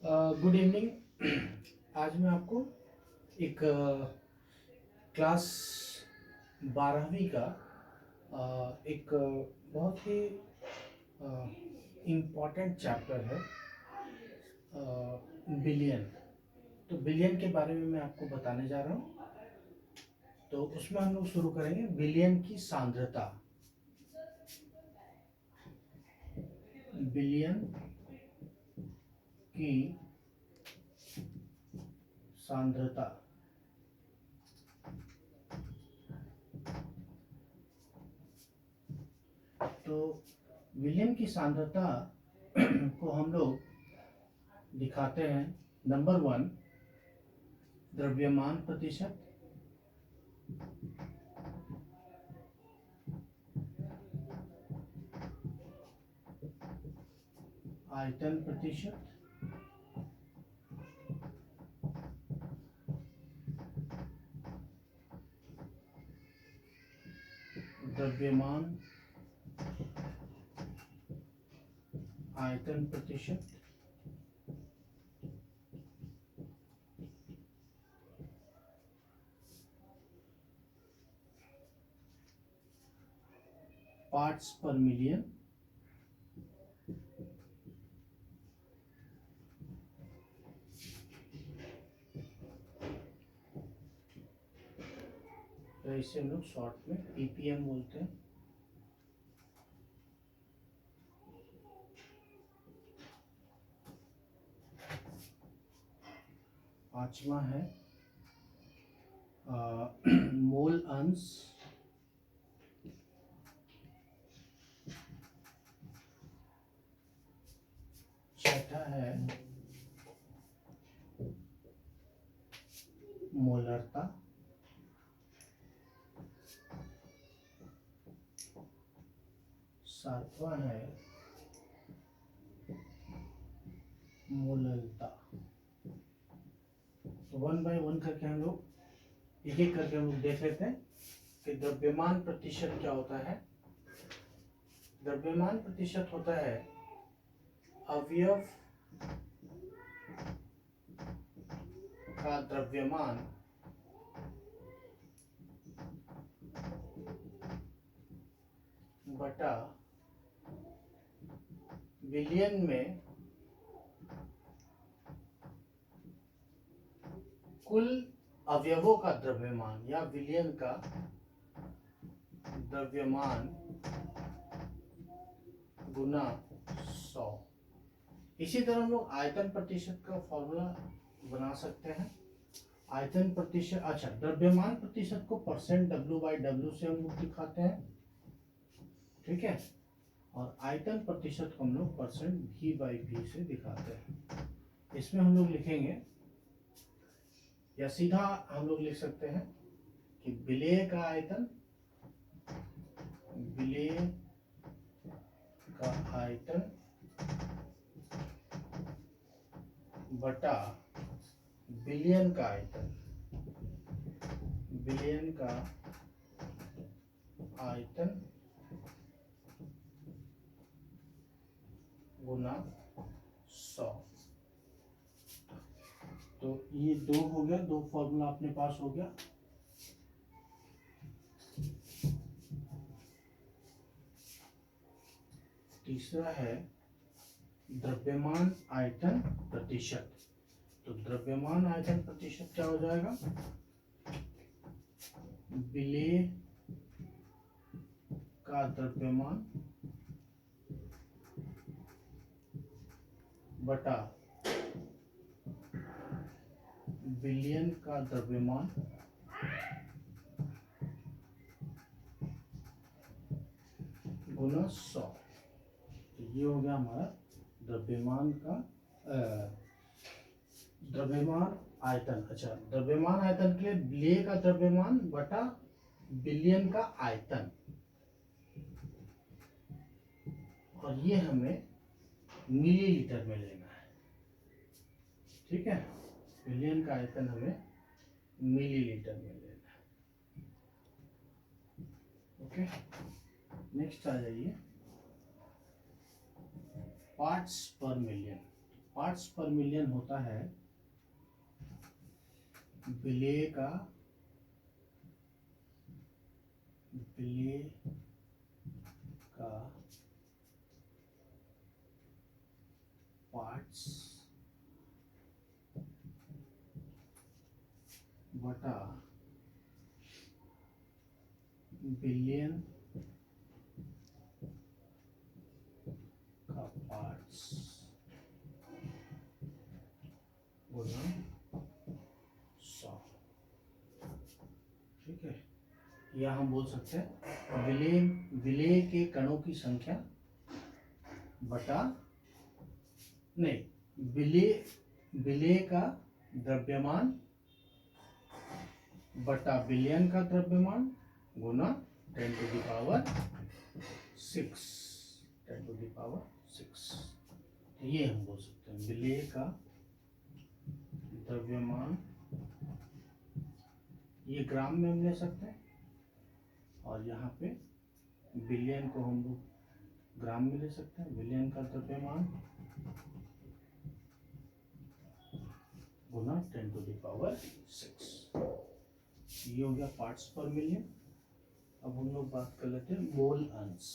Good evening. आज मैं आपको एक क्लास 12वीं का एक बहुत ही इम्पॉर्टेंट चैप्टर है बिलियन। तो बिलियन के बारे में मैं आपको बताने जा रहा हूँ। तो उसमें हम लोग शुरू करेंगे बिलियन की सांद्रता। बिलियन की सांद्रता। तो विलियन की सांद्रता को हम लोग दिखाते हैं। नंबर 1 द्रव्यमान प्रतिशत, आयतन प्रतिशत, द्रव्यमान आयतन प्रतिशत, पार्ट्स पर मिलियन, तो इसे हम लोग शॉर्ट में पीपीएम बोलते हैं। पांचवा है मोल अंश, छठा है मोलरता, सातवां है मोललता। तो 1 बाय 1 करके हम लोग एक एक करके हम लोग देख लेते हैं कि द्रव्यमान प्रतिशत क्या होता है। द्रव्यमान प्रतिशत होता है अवयव का द्रव्यमान बटा विलियन में कुल अवयवों का द्रव्यमान या विलियन का द्रव्यमान गुना 100। इसी तरह हम लोग आयतन प्रतिशत का फॉर्मूला बना सकते हैं। आयतन प्रतिशत, अच्छा, द्रव्यमान प्रतिशत को परसेंट W/W से हम लोग दिखाते हैं, ठीक है। और आयतन प्रतिशत को हम लोग परसेंट V/V से दिखाते हैं। इसमें हम लोग लिखेंगे या सीधा हम लोग लिख सकते हैं कि विलेय का आयतन, विलेय का आयतन बटा बिलियन का आयतन, बिलियन का आयतन गुना 100। तो ये दो हो गया, दो फॉर्मूला अपने पास हो गया। तीसरा है द्रव्यमान आयतन प्रतिशत। तो द्रव्यमान आयतन प्रतिशत क्या हो जाएगा? विलेय का द्रव्यमान बटा बिलियन का द्रव्यमान गुना 100। तो ये हो गया हमारा द्रव्यमान का द्रव्यमान आयतन। अच्छा, द्रव्यमान आयतन के लिए विलेय का द्रव्यमान बटा बिलियन का आयतन, और ये हमें मिलीलीटर में लेना है, ठीक है। बिलियन का आयतन हमें मिलीलीटर में लेना है। ओके, नेक्स्ट आ जाइए, पार्ट्स पर मिलियन। पार्ट्स पर मिलियन होता है विलेय का पार्ट्स बटा बिलियन का पार्ट्स गुना 100। ठीक है, या हम बोल सकते हैं विलेय के कणों की संख्या बटा नहीं विलेय का द्रव्यमान बटा बिलियन का द्रव्यमान गुना 10⁻6। 10⁻6 ये हम बोल सकते हैं विलेय का द्रव्यमान, ये ग्राम में हम ले सकते हैं, और यहाँ पे बिलियन को हम लोग ग्राम में ले सकते हैं। बिलियन का द्रव्यमान गुना 10⁻6, ये हो गया पार्ट्स पर मिलियन। अब हम लोग बात कर लेते हैं मोल अंश।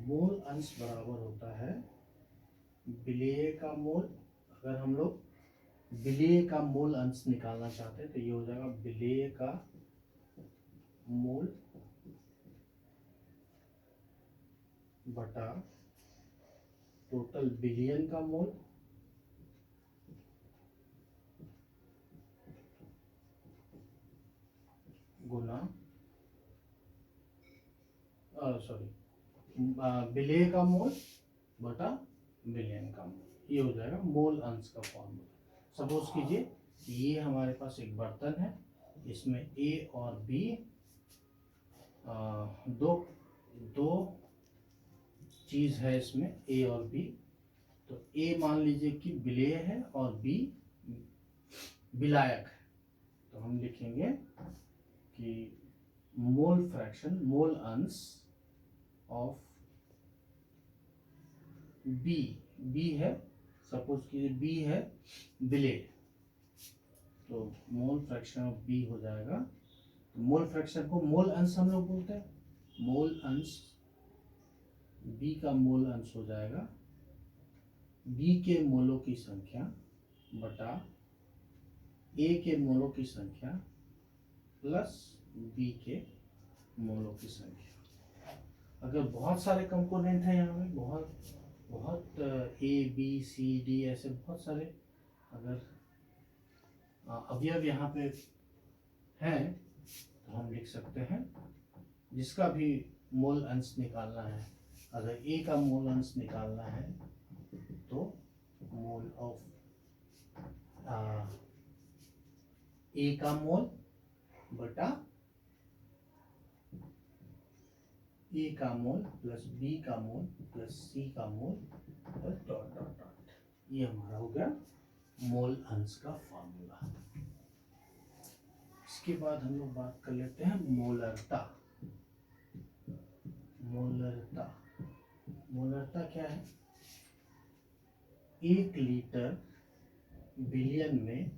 मोल अंश बराबर होता है विलेय का मोल। अगर हम लोग विलेय का मोल अंश निकालना चाहते हैं तो ये हो जाएगा विलेय का मोल बटा टोटल बिलियन का मोल गुना विलेय का मोल बटा बिलियन का मोल। ये हो जाएगा मोल अंश का फॉर्मूला। सपोज कीजिए ये हमारे पास एक बर्तन है, इसमें ए और बी दो चीज है, इसमें ए और बी। तो ए मान लीजिए कि विलेय है और बी विलायक है, तो हम लिखेंगे कि मोल फ्रैक्शन, मोल अंश ऑफ बी है, सपोज कीजिए बी है विलेय, तो मोल फ्रैक्शन ऑफ बी हो जाएगा। तो मोल फ्रैक्शन को मोल अंश हम लोग बोलते हैं। मोल अंश, बी का मोल अंश हो जाएगा बी के मोलों की संख्या बटा ए के मोलों की संख्या प्लस बी के मोलों की संख्या। अगर बहुत सारे कंपोनेंट हैं यहाँ में, बहुत ए बी सी डी ऐसे बहुत सारे अगर अवयव यहाँ पे हैं, तो हम लिख सकते हैं जिसका भी मोल अंश निकालना है। अगर ए का मोल अंश निकालना है तो मोल ऑफ ए का मोल बटा ए का मोल प्लस बी का मोल प्लस सी का मोल प्लस डॉट डॉट डॉट, ये हमारा हो गया मोल अंश का फॉर्मूला। इसके बाद हम लोग बात कर लेते हैं मोलरता। मोलरता क्या है? 1 लीटर बिलियन में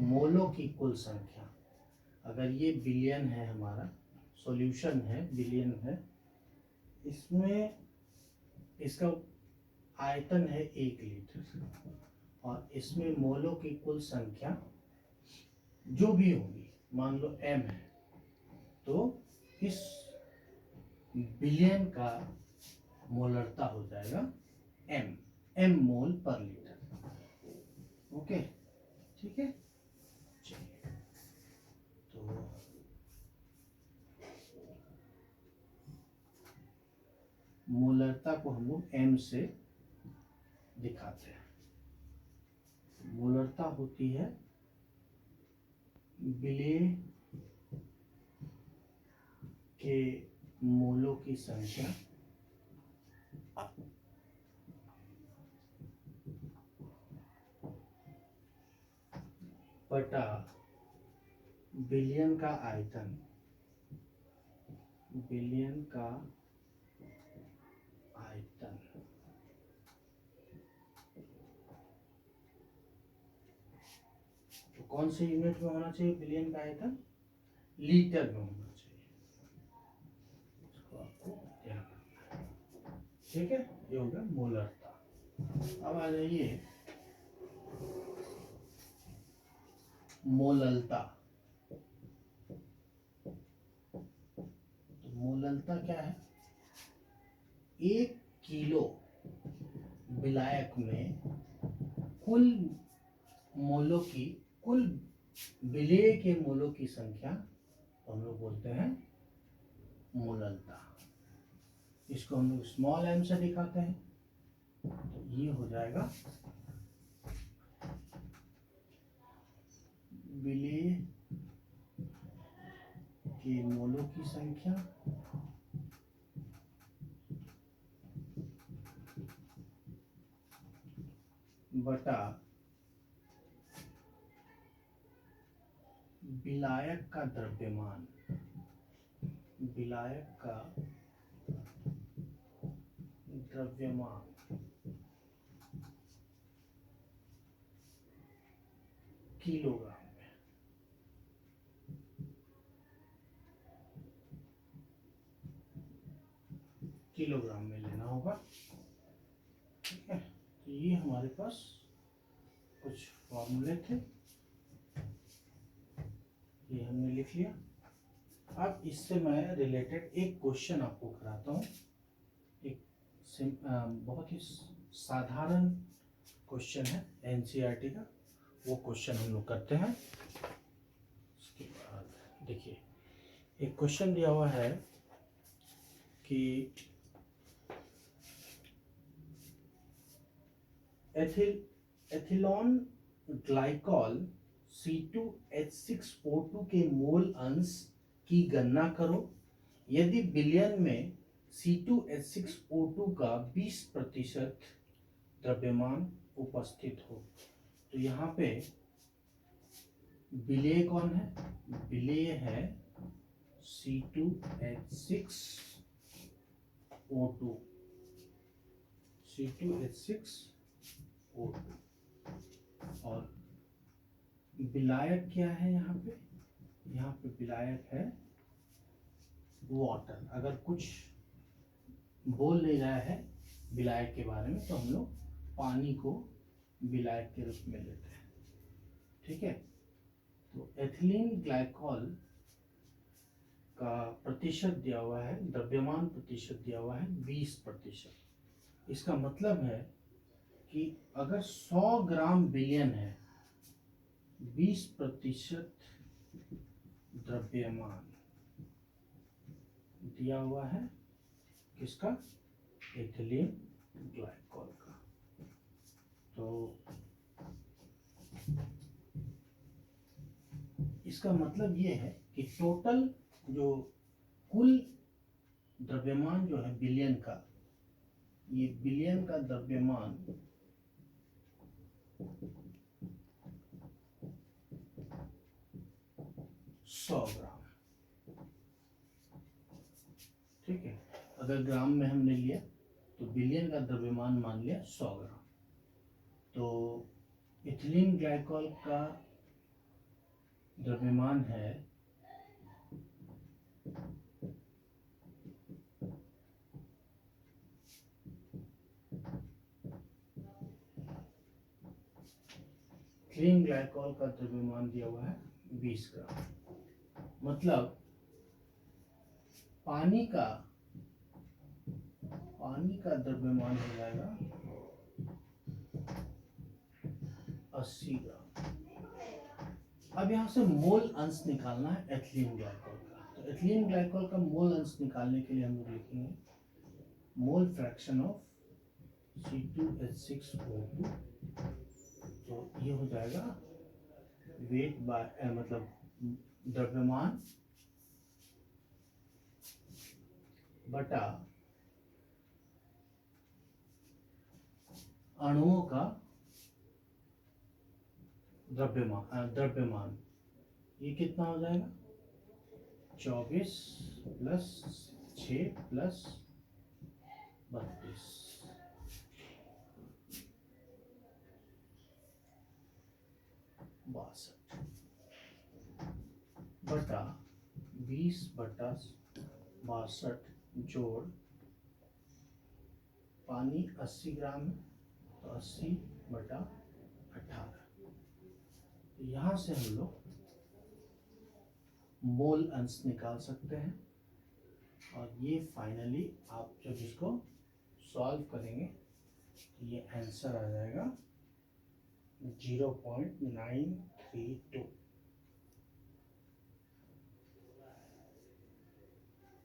मोलों की कुल संख्या। अगर ये बिलियन है, हमारा सॉल्यूशन है, बिलियन है, इसमें इसका आयतन है 1 लीटर और इसमें मोलों की कुल संख्या जो भी होगी, मान लो m है, तो इस बिलियन का मोलरता हो जाएगा m मोल पर लीटर। ओके, ठीक है। चलिए, तो मोलरता को हम लोग m से दिखाते हैं। मोलरता होती है विलेय के मोलों की संख्या बटा बिलियन का आयतन, बिलियन का आयतन कौन से यूनिट में होना चाहिए बिलियन का आयतन? लीटर में होना चाहिए, इसको आपको ध्यान रखना है। ठीक है, ये हो गया मोलरता। अब आ जाइए मोललता। तो मोललता क्या है? 1 किलो विलायक में कुल मोलों की, कुल विलेय के मोलों की संख्या तो हम लोग बोलते हैं मोललता। इसको हम लोग स्मॉल m से दिखाते हैं। तो ये हो जाएगा विलेय के मोलों की संख्या बटा विलायक का द्रव्यमान, विलायक का द्रव्यमान किलोग्राम में। किलोग्राम में लेना होगा। ठीक है, तो ये हमारे पास कुछ फॉर्मूले थे, ये हमने लिख लिया। अब इससे मैं रिलेटेड एक क्वेश्चन आपको कराता हूँ। एक बहुत ही साधारण क्वेश्चन है एनसीईआरटी का, वो क्वेश्चन हम लोग करते हैं। उसके बाद देखिए, एक क्वेश्चन दिया हुआ है कि एथिलॉन ग्लाइकॉल C2H6O2 के मोल अंश की गणना करो यदि विलयन में C2H6O2 का 20% द्रव्यमान उपस्थित हो। तो यहाँ पे विलेय कौन है? विलेय है C2H6O2, C2H6O2। और विलायक क्या है यहाँ पे? यहाँ पे विलायक है वाटर। अगर कुछ बोल नहीं रहा है विलायक के बारे में तो हम लोग पानी को विलायक के रूप में लेते हैं। ठीक है, तो एथिलीन ग्लाइकॉल का प्रतिशत दिया हुआ है, द्रव्यमान प्रतिशत दिया हुआ है 20%। इसका मतलब है कि अगर 100 ग्राम विलयन है, 20% द्रव्यमान दिया हुआ है किसका? एथिलीन ग्लाइकॉल का। तो इसका मतलब ये है कि टोटल जो कुल द्रव्यमान जो है बिलियन का, ये बिलियन का द्रव्यमान 100 ग्राम। ठीक है, अगर ग्राम में हमने लिया तो बिलियन का द्रव्यमान मान लिया 100 ग्राम। तो एथिलीन ग्लाइकॉल का द्रव्यमान है एथिलीन ग्लाइकॉल का द्रव्यमान दिया हुआ है 20 ग्राम। मतलब पानी का द्रव्यमान हो जाएगा 80 ग्राम। अब यहाँ से मोल अंश निकालना है एथिलीन ग्लाइकॉल का। तो एथिलीन ग्लाइकॉल का मोल अंश निकालने के लिए हम लोग लिखेंगे मोल फ्रैक्शन ऑफ C2H6O2। तो ये हो जाएगा वेट बाय मतलब द्रव्यमान बटा अणुओं का द्रव्यमान। ये कितना हो जाएगा? 24 + 6 + 32। 62 बटा 20 बटा 62 जोड़ पानी 80 ग्राम है तो 80 बटा 18। यहाँ से हम लोग मोल अंश निकाल सकते हैं और ये फाइनली आप जब इसको सॉल्व करेंगे तो ये आंसर आ जाएगा 0.932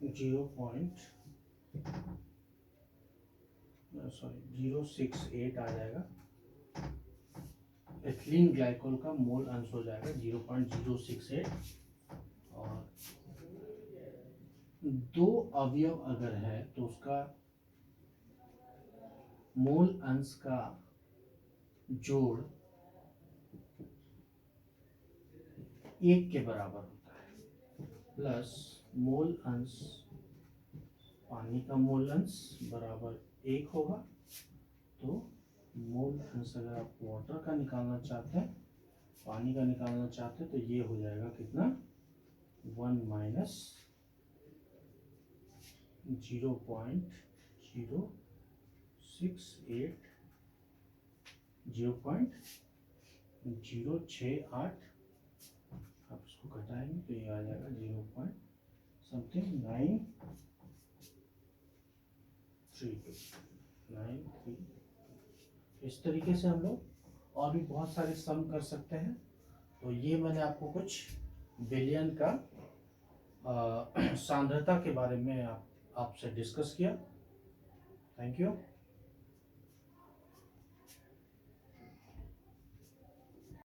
0.068 आ जाएगा। एथिलीन ग्लाइकोल का मोल अंश हो जाएगा 0.068 और दो अवयव अगर है तो उसका मोल अंश का जोड़ 1 के बराबर होता है प्लस मोल अंश पानी का मोल अंश बराबर 1 होगा। तो मोल अंश अगर आप वाटर का निकालना चाहते हैं, पानी का निकालना चाहते हैं तो ये हो जाएगा कितना 1 माइनस 0.068 0.068 आप इसको घटाएंगे तो ये आ जाएगा 0.932। इस तरीके से हम लोग और भी बहुत सारे सम कर सकते हैं। तो ये मैंने आपको कुछ बिलियन का सांद्रता के बारे में आपसे डिस्कस किया। Thank you.